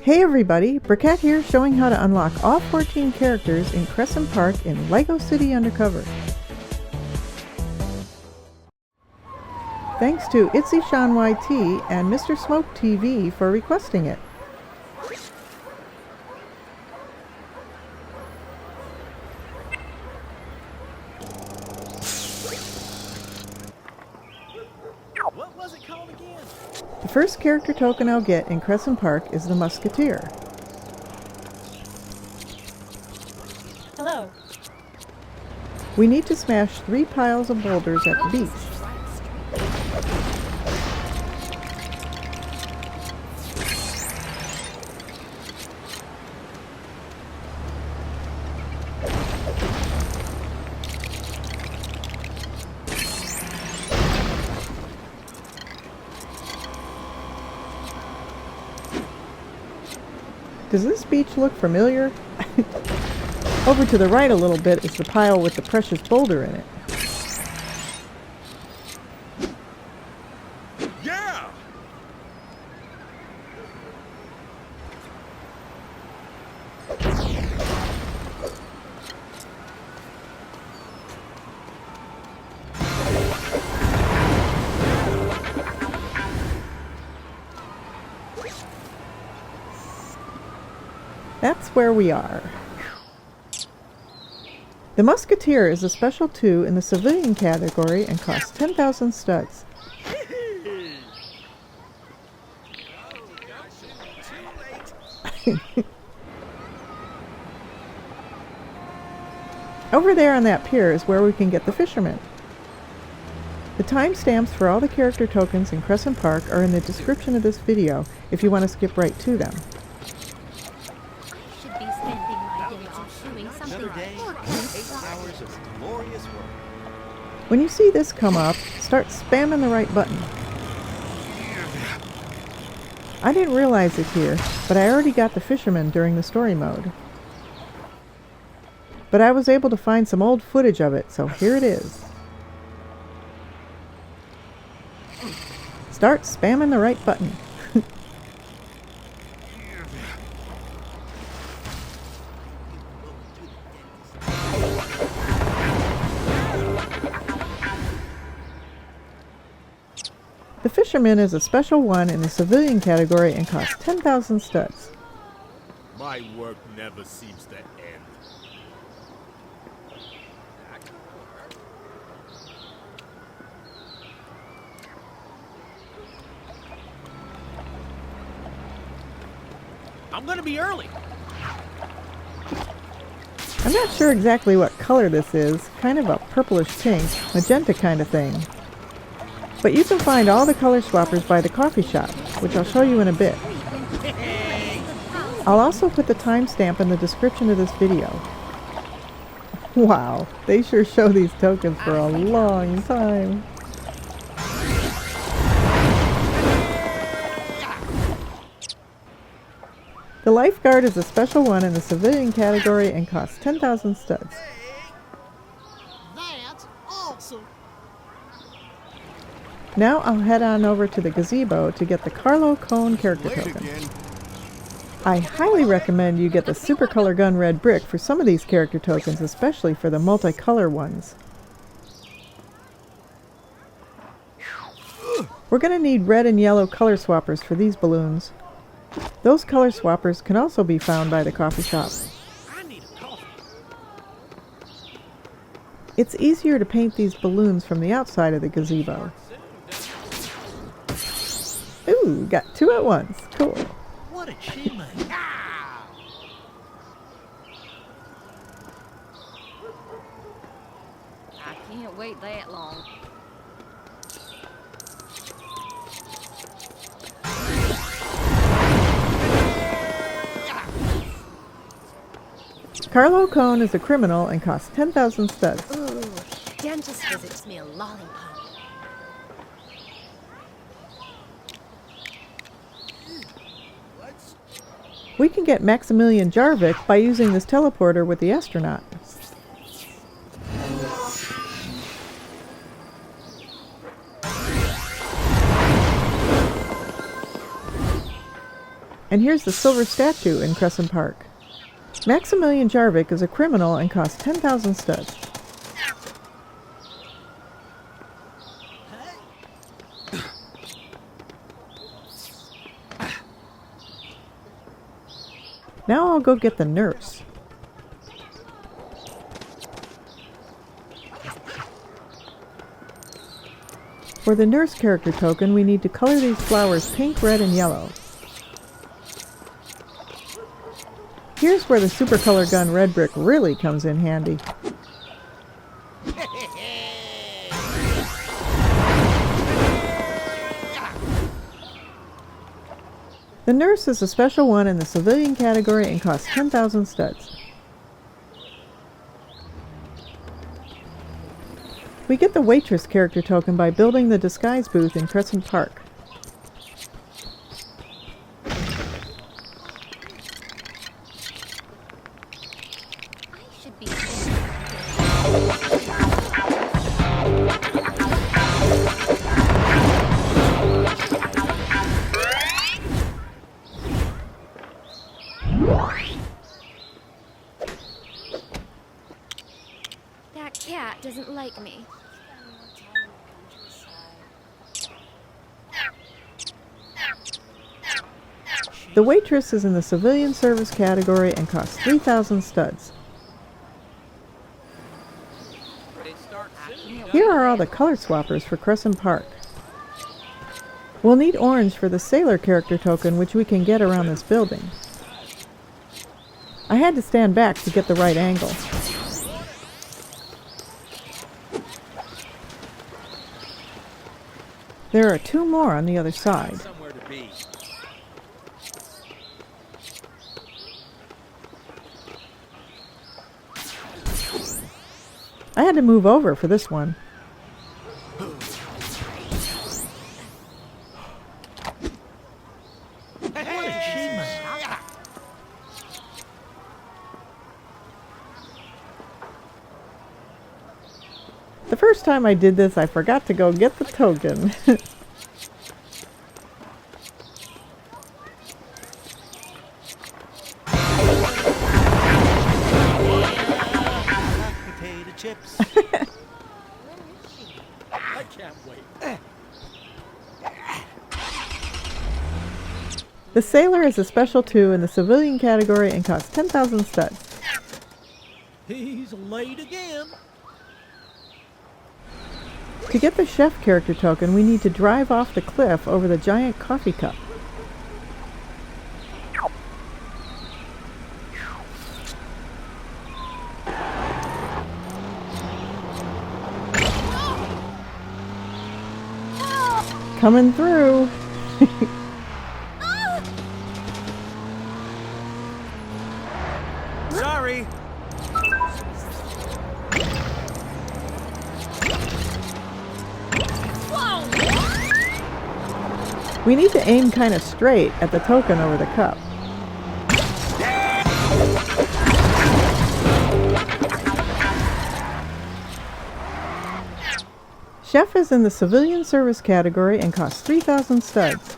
Hey everybody, Brickette here showing how to unlock all 14 characters in Crescent Park in LEGO City Undercover. Thanks to Itzy Sean YT and Mr. Smoke TV for requesting it. What was it called again? The first character token I'll get in Crescent Park is the Musketeer. Hello. We need to smash 3 piles of boulders at the beach. Does this beach look familiar? Over to the right a little bit is the pile with the precious boulder in it. Yeah! That's where we are. The Musketeer is a special 2 in the civilian category and costs 10,000 studs. Over there on that pier is where we can get the Fisherman. The timestamps for all the character tokens in Crescent Park are in the description of this video if you want to skip right to them. Should be spending my days doing something Another day, 8 hours of glorious work. When you see this come up, start spamming the right button. I didn't realize it here, but I already got the Fisherman during the story mode. But I was able to find some old footage of it, so here it is. Start spamming the right button. The Fisherman is a special 1 in the civilian category and costs 10,000 studs. My work never seems to end. I'm gonna be early. I'm not sure exactly what color this is, kind of a purplish pink, magenta kind of thing. But you can find all the color swappers by the coffee shop, which I'll show you in a bit. I'll also put the timestamp in the description of this video. Wow, they sure show these tokens for a long time. The Lifeguard is a special 1 in the civilian category and costs 10,000 studs. That's awesome. Now I'll head on over to the gazebo to get the Carlo Cone character token. I highly recommend you get the Super Color Gun Red Brick for some of these character tokens, especially for the multicolor ones. We're going to need red and yellow color swappers for these balloons. Those color swappers can also be found by the coffee shop. I need a coffee. It's easier to paint these balloons from the outside of the gazebo. Ooh, got 2 at once. Cool. What achievement! I can't wait that long. Carlo Cone is a criminal and costs 10,000 studs. Ooh, dentist visits me a lollipop. We can get Maximilian Jarvik by using this teleporter with the astronaut. And here's the silver statue in Crescent Park. Maximilian Jarvik is a criminal and costs 10,000 studs. Now I'll go get the nurse. For the nurse character token, we need to color these flowers pink, red, and yellow. Here's where the super color gun red brick really comes in handy. The nurse is a special one in the civilian category and costs 10,000 studs. We get the Waitress character token by building the disguise booth in Crescent Park. I should be. That cat doesn't like me. The Waitress is in the civilian service category and costs 3,000 studs. Here are all the color swappers for Crescent Park. We'll need orange for the sailor character token, which we can get around this building. I had to stand back to get the right angle. There are 2 more on the other side. I had to move over for this one. What achievement! The first time I did this, I forgot to go get the token. Potato chips. I can't wait. The sailor is a special 2 in the civilian category and costs 10,000 studs. He's late again. To get the chef character token, we need to drive off the cliff over the giant coffee cup. Coming through. Sorry. We need to aim kind of straight at the token over the cup. Chef is in the civilian service category and costs 3,000 studs.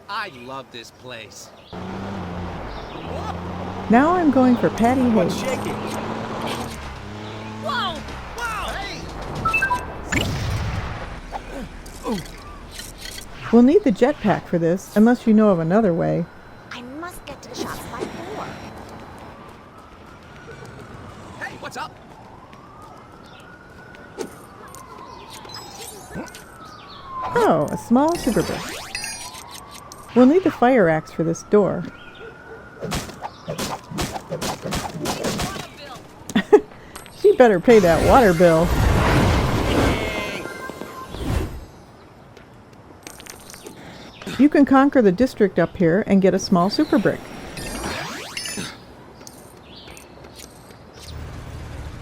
I love this place. Now I'm going for Patty Hayes. Shaking. Whoa! Wow! Hey! We'll need the jetpack for this, unless you know of another way. I must get to the shops by 4. Hey, what's up? Oh, a small super brick. We'll need the fire axe for this door. She better pay that water bill. You can conquer the district up here and get a small super brick.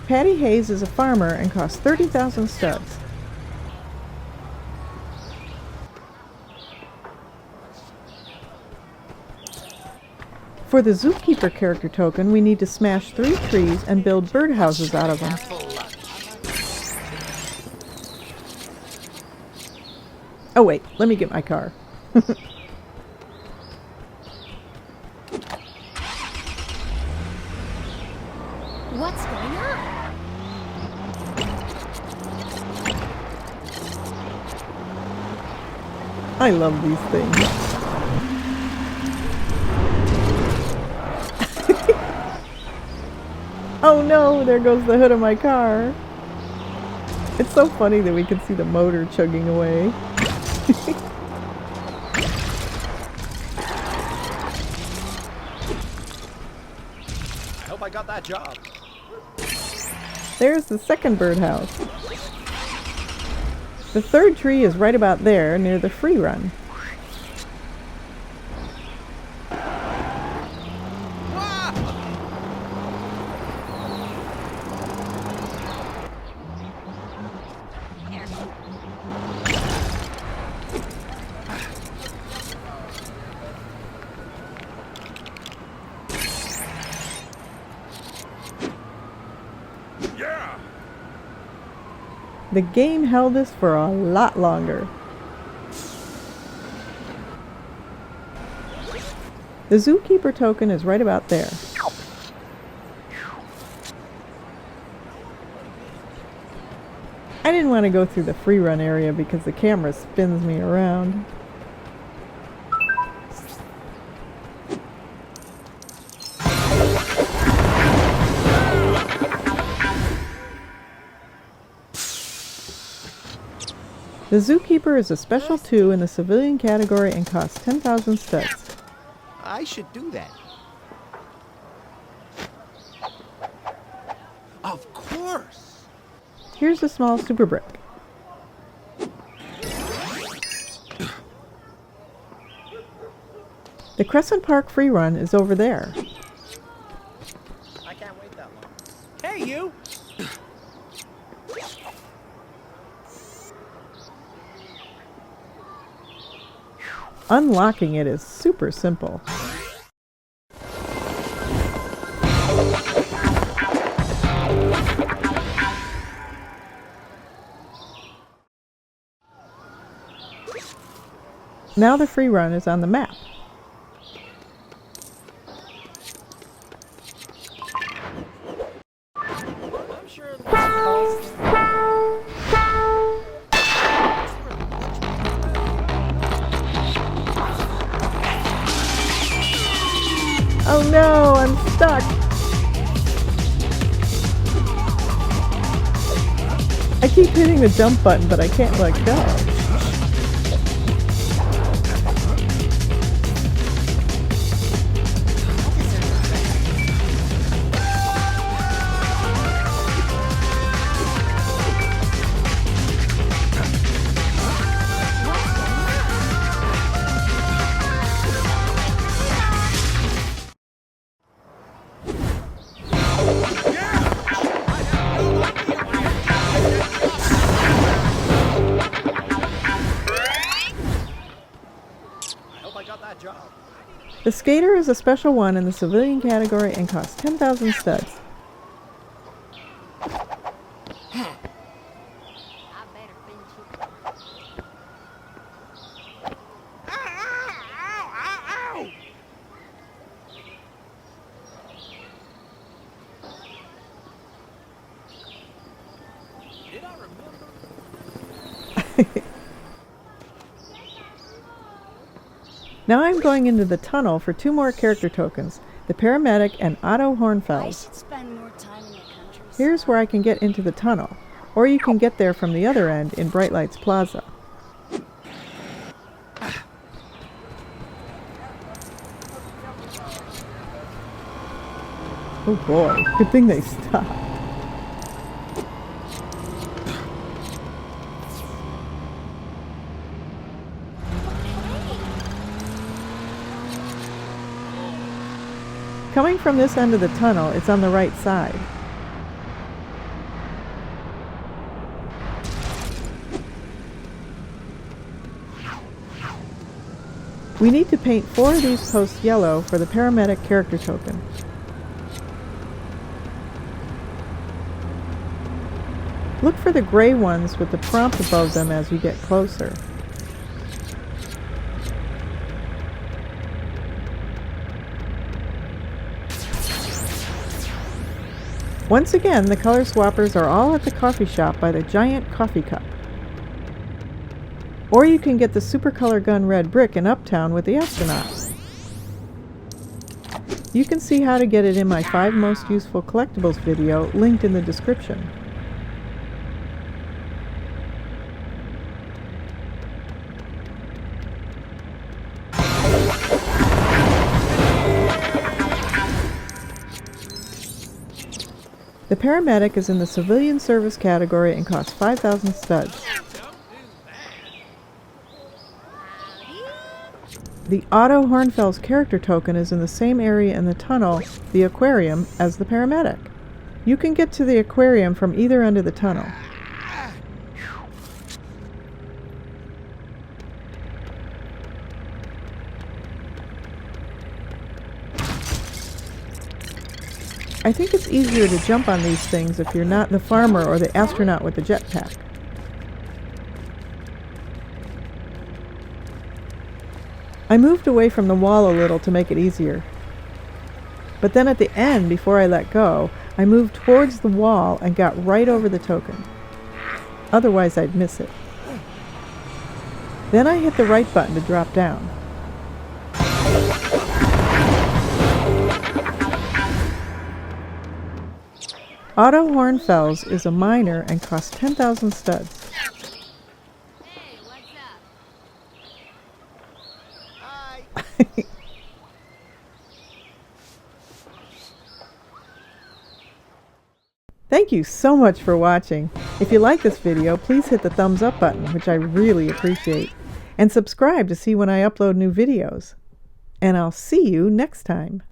Patty Hayes is a farmer and costs 30,000 studs. For the Zookeeper character token, we need to smash 3 trees and build birdhouses out of them. Oh wait, let me get my car. I love these things. Oh no, there goes the hood of my car. It's so funny that we can see the motor chugging away. I hope I got that job. There's the second birdhouse. The third tree is right about there, near the free run. The game held us for a lot longer. The Zookeeper token is right about there. I didn't want to go through the free run area because the camera spins me around. The Zookeeper is a special 2 in the civilian category and costs 10,000 studs. I should do that. Of course. Here's a small super brick. The Crescent Park free run is over there. I can't wait that long. Hey, you! Unlocking it is super simple. Now the free run is on the map. I'm sure Oh no, I'm stuck. I keep hitting the jump button, but I can't let go. The Skater is a special 1 in the civilian category and costs 10,000 studs. Did I remember? Now I'm going into the tunnel for 2 more character tokens, the Paramedic and Otto Hornsfel. I should spend more time in the country. Here's where I can get into the tunnel, or you can get there from the other end in Bright Lights Plaza. Oh boy, good thing they stopped. Coming from this end of the tunnel, it's on the right side. We need to paint 4 of these posts yellow for the Paramedic character token. Look for the gray ones with the prompt above them as you get closer. Once again, the color swappers are all at the coffee shop by the giant coffee cup. Or you can get the Super Color Gun Red Brick in Uptown with the astronauts. You can see how to get it in my 5 most useful collectibles video, linked in the description. The Paramedic is in the civilian service category and costs 5,000 studs. The Otto Hornsfel's character token is in the same area in the tunnel, the aquarium, as the Paramedic. You can get to the aquarium from either end of the tunnel. I think it's easier to jump on these things if you're not the farmer or the astronaut with the jetpack. I moved away from the wall a little to make it easier. But then at the end, before I let go, I moved towards the wall and got right over the token. Otherwise I'd miss it. Then I hit the right button to drop down. Otto Hornsfel is a miner and costs 10,000 studs. Hey, what's up? Hi. Thank you so much for watching. If you like this video, please hit the thumbs up button, which I really appreciate, and subscribe to see when I upload new videos. And I'll see you next time.